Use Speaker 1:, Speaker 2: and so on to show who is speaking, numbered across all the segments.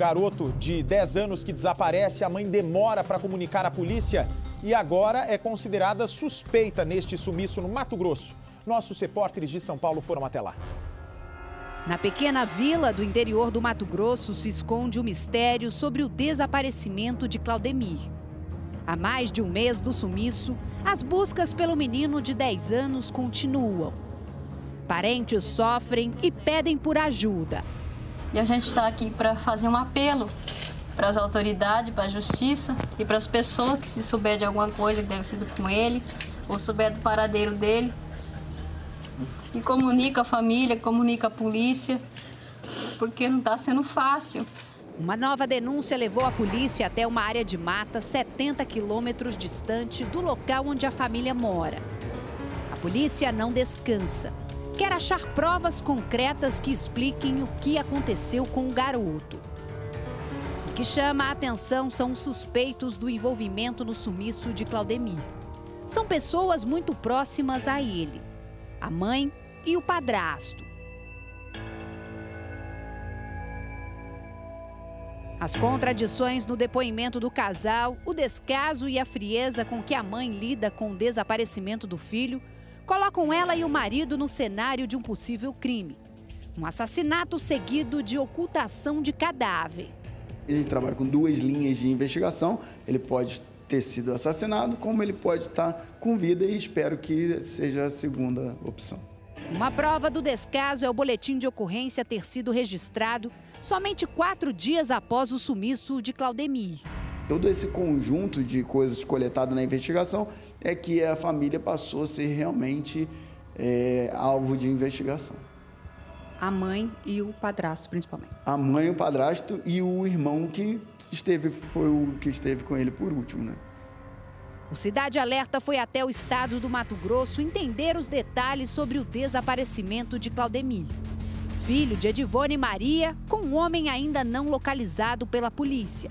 Speaker 1: Garoto de 10 anos que desaparece, a mãe demora para comunicar à polícia e agora é considerada suspeita neste sumiço no Mato Grosso. Nossos repórteres de São Paulo foram até lá.
Speaker 2: Na pequena vila do interior do Mato Grosso se esconde o mistério sobre o desaparecimento de Claudemir. Há mais de um mês do sumiço, as buscas pelo menino de 10 anos continuam. Parentes sofrem e pedem por ajuda.
Speaker 3: E a gente está aqui para fazer um apelo para as autoridades, para a justiça e para as pessoas que, se souber de alguma coisa que deve ser com ele, ou souber do paradeiro dele, e comunica a família, comunica a polícia, porque não está sendo fácil.
Speaker 2: Uma nova denúncia levou a polícia até uma área de mata 70 quilômetros distante do local onde a família mora. A polícia não descansa. Quer achar provas concretas que expliquem o que aconteceu com o garoto. O que chama a atenção são os suspeitos do envolvimento no sumiço de Claudemir. São pessoas muito próximas a ele, a mãe e o padrasto. As contradições no depoimento do casal, o descaso e a frieza com que a mãe lida com o desaparecimento do filho colocam ela e o marido no cenário de um possível crime. Um assassinato seguido de ocultação de cadáver.
Speaker 4: A gente trabalha com duas linhas de investigação. Ele pode ter sido assassinado, como ele pode estar com vida, e espero que seja a segunda opção.
Speaker 2: Uma prova do descaso é o boletim de ocorrência ter sido registrado somente 4 dias após o sumiço de Claudemir.
Speaker 4: Todo esse conjunto de coisas coletadas na investigação é que a família passou a ser realmente alvo de investigação.
Speaker 2: A mãe e o padrasto, principalmente.
Speaker 4: A mãe, o padrasto e o irmão que foi o que esteve com ele por último, né?
Speaker 2: O Cidade Alerta foi até o estado do Mato Grosso entender os detalhes sobre o desaparecimento de Claudemir, filho de Edivone Maria, com um homem ainda não localizado pela polícia.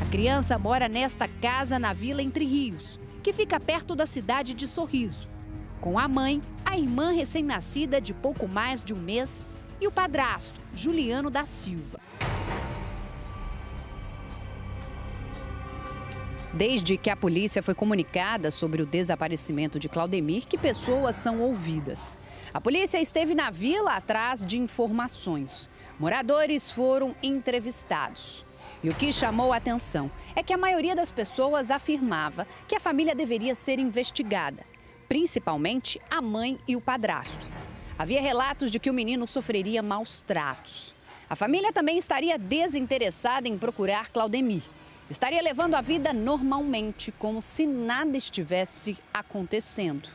Speaker 2: A criança mora nesta casa na Vila Entre Rios, que fica perto da cidade de Sorriso, com a mãe, a irmã recém-nascida de pouco mais de um mês e o padrasto, Juliano da Silva. Desde que a polícia foi comunicada sobre o desaparecimento de Claudemir, que pessoas são ouvidas. A polícia esteve na vila atrás de informações. Moradores foram entrevistados. E o que chamou a atenção é que a maioria das pessoas afirmava que a família deveria ser investigada, principalmente a mãe e o padrasto. Havia relatos de que o menino sofreria maus tratos. A família também estaria desinteressada em procurar Claudemir. Estaria levando a vida normalmente, como se nada estivesse acontecendo.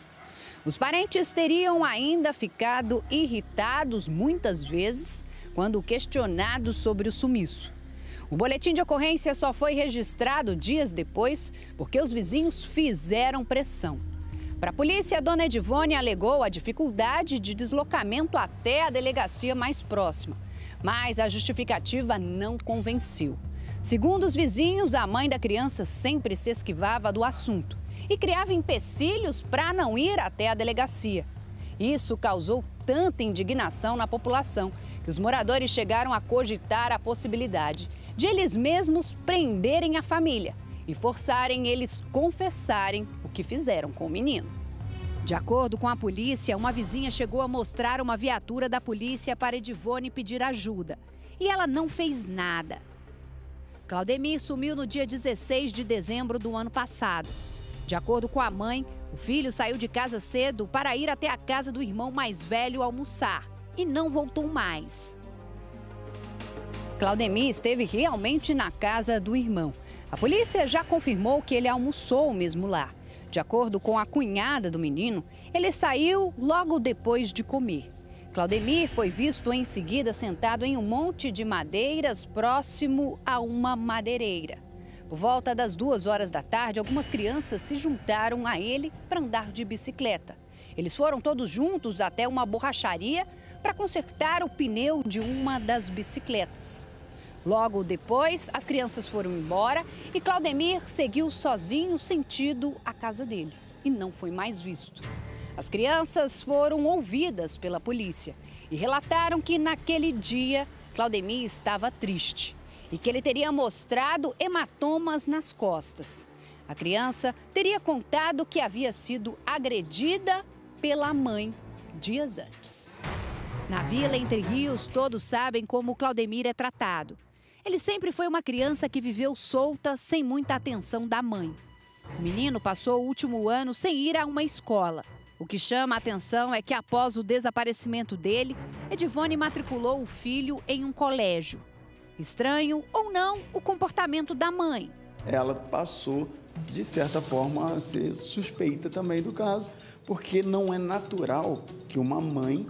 Speaker 2: Os parentes teriam ainda ficado irritados muitas vezes quando questionados sobre o sumiço. O boletim de ocorrência só foi registrado dias depois porque os vizinhos fizeram pressão. Para a polícia, a dona Edivone alegou a dificuldade de deslocamento até a delegacia mais próxima, mas a justificativa não convenceu. Segundo os vizinhos, a mãe da criança sempre se esquivava do assunto e criava empecilhos para não ir até a delegacia. Isso causou tanta indignação na população que os moradores chegaram a cogitar a possibilidade de eles mesmos prenderem a família e forçarem eles confessarem o que fizeram com o menino. De acordo com a polícia, uma vizinha chegou a mostrar uma viatura da polícia para Edivone pedir ajuda e ela não fez nada. Claudemir sumiu no dia 16 de dezembro do ano passado. De acordo com a mãe, o filho saiu de casa cedo para ir até a casa do irmão mais velho almoçar e não voltou mais. Claudemir esteve realmente na casa do irmão. A polícia já confirmou que ele almoçou mesmo lá. De acordo com a cunhada do menino, ele saiu logo depois de comer. Claudemir foi visto em seguida sentado em um monte de madeiras próximo a uma madeireira. Por volta das 2h da tarde, algumas crianças se juntaram a ele para andar de bicicleta. Eles foram todos juntos até uma borracharia para consertar o pneu de uma das bicicletas. Logo depois, as crianças foram embora e Claudemir seguiu sozinho sentido a casa dele e não foi mais visto. As crianças foram ouvidas pela polícia e relataram que naquele dia Claudemir estava triste e que ele teria mostrado hematomas nas costas. A criança teria contado que havia sido agredida pela mãe dias antes. Na Vila Entre Rios, todos sabem como o Claudemir é tratado. Ele sempre foi uma criança que viveu solta, sem muita atenção da mãe. O menino passou o último ano sem ir a uma escola. O que chama a atenção é que após o desaparecimento dele, Edivone matriculou o filho em um colégio. Estranho ou não o comportamento da mãe.
Speaker 4: Ela passou, de certa forma, a ser suspeita também do caso, porque não é natural que uma mãe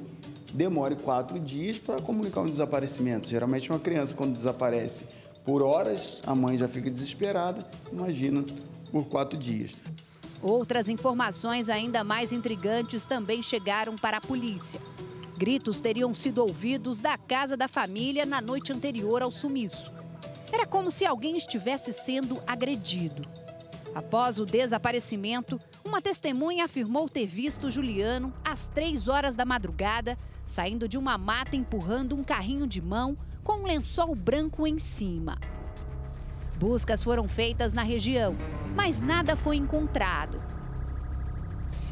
Speaker 4: demore 4 dias para comunicar um desaparecimento. Geralmente uma criança, quando desaparece por horas, a mãe já fica desesperada, imagina por 4 dias.
Speaker 2: Outras informações ainda mais intrigantes também chegaram para a polícia. Gritos teriam sido ouvidos da casa da família na noite anterior ao sumiço. Era como se alguém estivesse sendo agredido. Após o desaparecimento, uma testemunha afirmou ter visto Juliano às 3 horas da madrugada, saindo de uma mata empurrando um carrinho de mão com um lençol branco em cima. Buscas foram feitas na região, mas nada foi encontrado.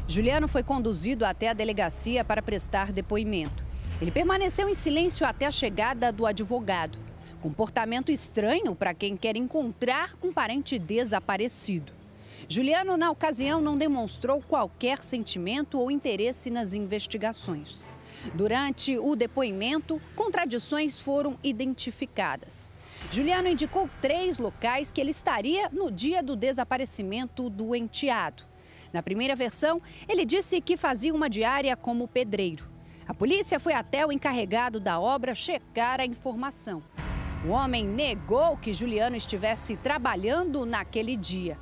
Speaker 2: Juliano foi conduzido até a delegacia para prestar depoimento. Ele permaneceu em silêncio até a chegada do advogado. Comportamento estranho para quem quer encontrar um parente desaparecido. Juliano, na ocasião, não demonstrou qualquer sentimento ou interesse nas investigações. Durante o depoimento, contradições foram identificadas. Juliano indicou 3 locais que ele estaria no dia do desaparecimento do enteado. Na primeira versão, ele disse que fazia uma diária como pedreiro. A polícia foi até o encarregado da obra checar a informação. O homem negou que Juliano estivesse trabalhando naquele dia.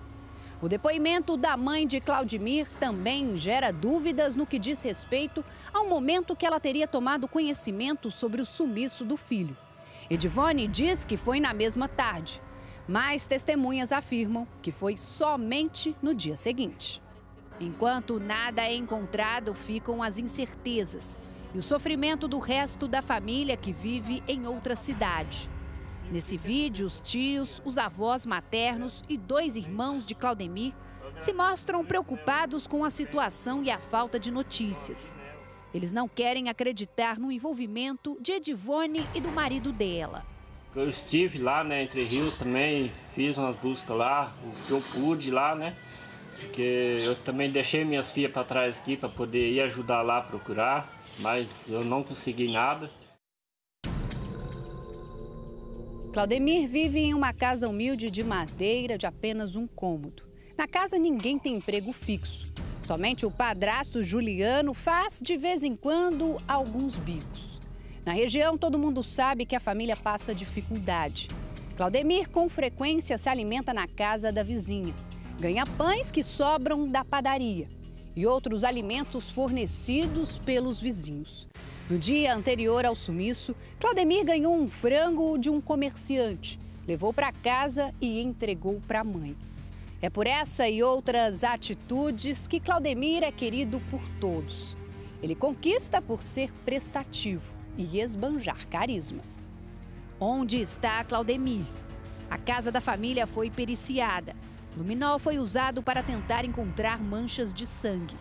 Speaker 2: O depoimento da mãe de Claudemir também gera dúvidas no que diz respeito ao momento que ela teria tomado conhecimento sobre o sumiço do filho. Edivone diz que foi na mesma tarde, mas testemunhas afirmam que foi somente no dia seguinte. Enquanto nada é encontrado, ficam as incertezas e o sofrimento do resto da família que vive em outra cidade. Nesse vídeo, os tios, os avós maternos e 2 irmãos de Claudemir se mostram preocupados com a situação e a falta de notícias. Eles não querem acreditar no envolvimento de Edivone e do marido dela.
Speaker 5: Eu estive lá, Entre Rios também, fiz umas buscas lá, o que eu pude lá, porque eu também deixei minhas filhas para trás aqui para poder ir ajudar lá a procurar, mas eu não consegui nada.
Speaker 2: Claudemir vive em uma casa humilde de madeira de apenas um cômodo. Na casa ninguém tem emprego fixo. Somente o padrasto Juliano faz de vez em quando alguns bicos. Na região todo mundo sabe que a família passa dificuldade. Claudemir com frequência se alimenta na casa da vizinha. Ganha pães que sobram da padaria e outros alimentos fornecidos pelos vizinhos. No dia anterior ao sumiço, Claudemir ganhou um frango de um comerciante, levou para casa e entregou para a mãe. É por essa e outras atitudes que Claudemir é querido por todos. Ele conquista por ser prestativo e esbanjar carisma. Onde está Claudemir? A casa da família foi periciada. Luminol foi usado para tentar encontrar manchas de sangue.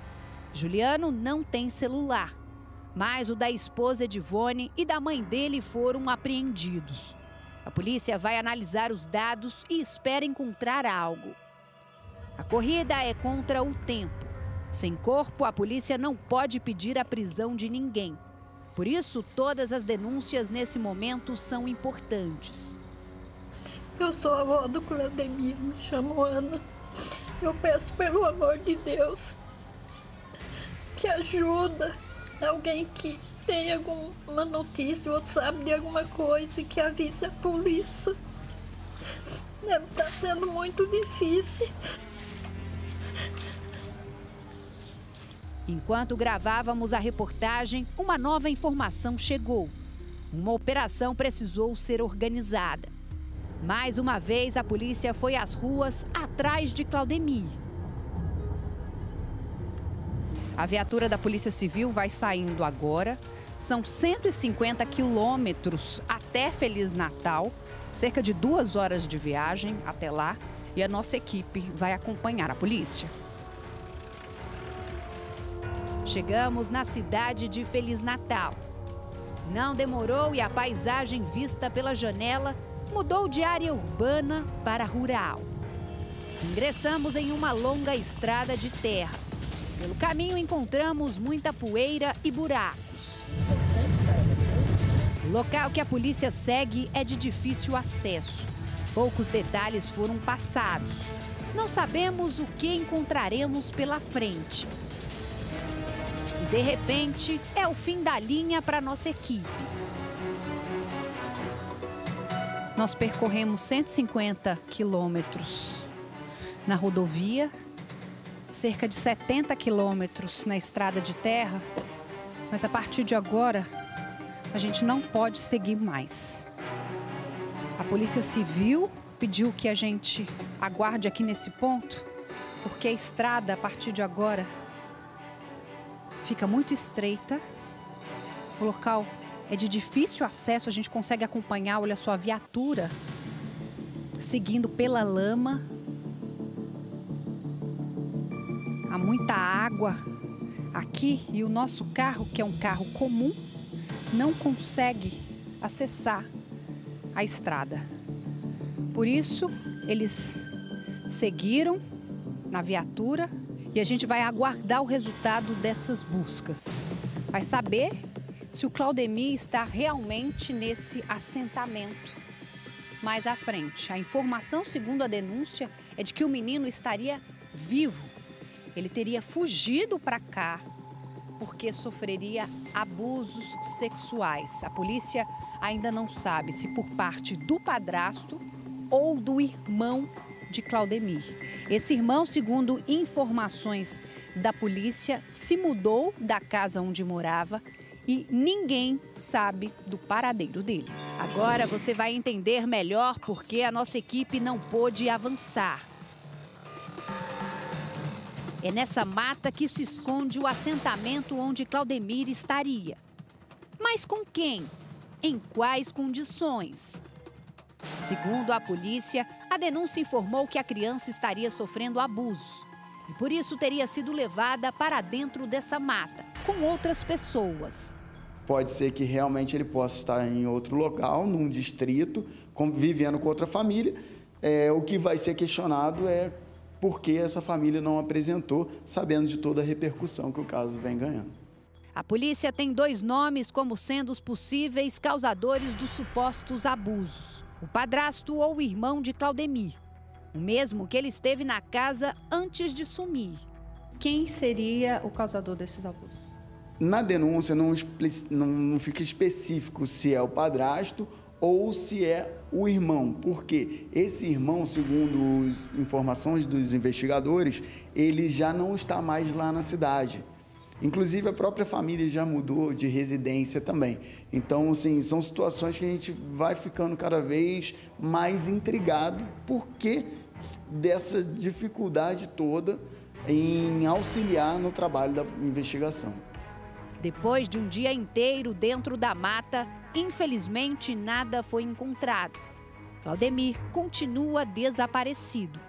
Speaker 2: Juliano não tem celular, mas o da esposa Edivone e da mãe dele foram apreendidos. A polícia vai analisar os dados e espera encontrar algo. A corrida é contra o tempo. Sem corpo, a polícia não pode pedir a prisão de ninguém. Por isso, todas as denúncias nesse momento são importantes.
Speaker 6: Eu sou a avó do Claudemir, me chamo Ana. Eu peço pelo amor de Deus que ajuda alguém que tem alguma notícia ou sabe de alguma coisa e que avise a polícia. Deve estar sendo muito difícil.
Speaker 2: Enquanto gravávamos a reportagem, uma nova informação chegou. Uma operação precisou ser organizada. Mais uma vez, a polícia foi às ruas atrás de Claudemir. A viatura da Polícia Civil vai saindo agora. São 150 quilômetros até Feliz Natal. Cerca de 2 horas de viagem até lá e a nossa equipe vai acompanhar a polícia. Chegamos na cidade de Feliz Natal. Não demorou e a paisagem vista pela janela mudou de área urbana para rural. Ingressamos em uma longa estrada de terra. Pelo caminho encontramos muita poeira e buracos. O local que a polícia segue é de difícil acesso. Poucos detalhes foram passados. Não sabemos o que encontraremos pela frente. E, de repente, é o fim da linha para nossa equipe. Nós percorremos 150 quilômetros na rodovia, cerca de 70 quilômetros na estrada de terra, mas a partir de agora a gente não pode seguir mais. A Polícia Civil pediu que a gente aguarde aqui nesse ponto, porque a estrada a partir de agora fica muito estreita, o local é de difícil acesso, a gente consegue acompanhar, olha só, a viatura seguindo pela lama. Há muita água aqui e o nosso carro, que é um carro comum, não consegue acessar a estrada. Por isso, eles seguiram na viatura e a gente vai aguardar o resultado dessas buscas. Vai saber se o Claudemir está realmente nesse assentamento mais à frente. A informação, segundo a denúncia, é de que o menino estaria vivo. Ele teria fugido para cá porque sofreria abusos sexuais. A polícia ainda não sabe se por parte do padrasto ou do irmão de Claudemir. Esse irmão, segundo informações da polícia, se mudou da casa onde morava e ninguém sabe do paradeiro dele. Agora você vai entender melhor por que a nossa equipe não pôde avançar. É nessa mata que se esconde o assentamento onde Claudemir estaria. Mas com quem? Em quais condições? Segundo a polícia, a denúncia informou que a criança estaria sofrendo abusos e por isso teria sido levada para dentro dessa mata, com outras pessoas.
Speaker 4: Pode ser que realmente ele possa estar em outro local, num distrito, vivendo com outra família. O que vai ser questionado é por que essa família não apresentou, sabendo de toda a repercussão que o caso vem ganhando.
Speaker 2: A polícia tem 2 nomes como sendo os possíveis causadores dos supostos abusos: o padrasto ou o irmão de Claudemir, o mesmo que ele esteve na casa antes de sumir. Quem seria o causador desses abusos?
Speaker 4: Na denúncia não fica específico se é o padrasto ou se é o irmão, porque esse irmão, segundo as informações dos investigadores, ele já não está mais lá na cidade. Inclusive, a própria família já mudou de residência também. Então, assim, são situações que a gente vai ficando cada vez mais intrigado porque dessa dificuldade toda em auxiliar no trabalho da investigação.
Speaker 2: Depois de um dia inteiro dentro da mata, infelizmente nada foi encontrado. Claudemir continua desaparecido.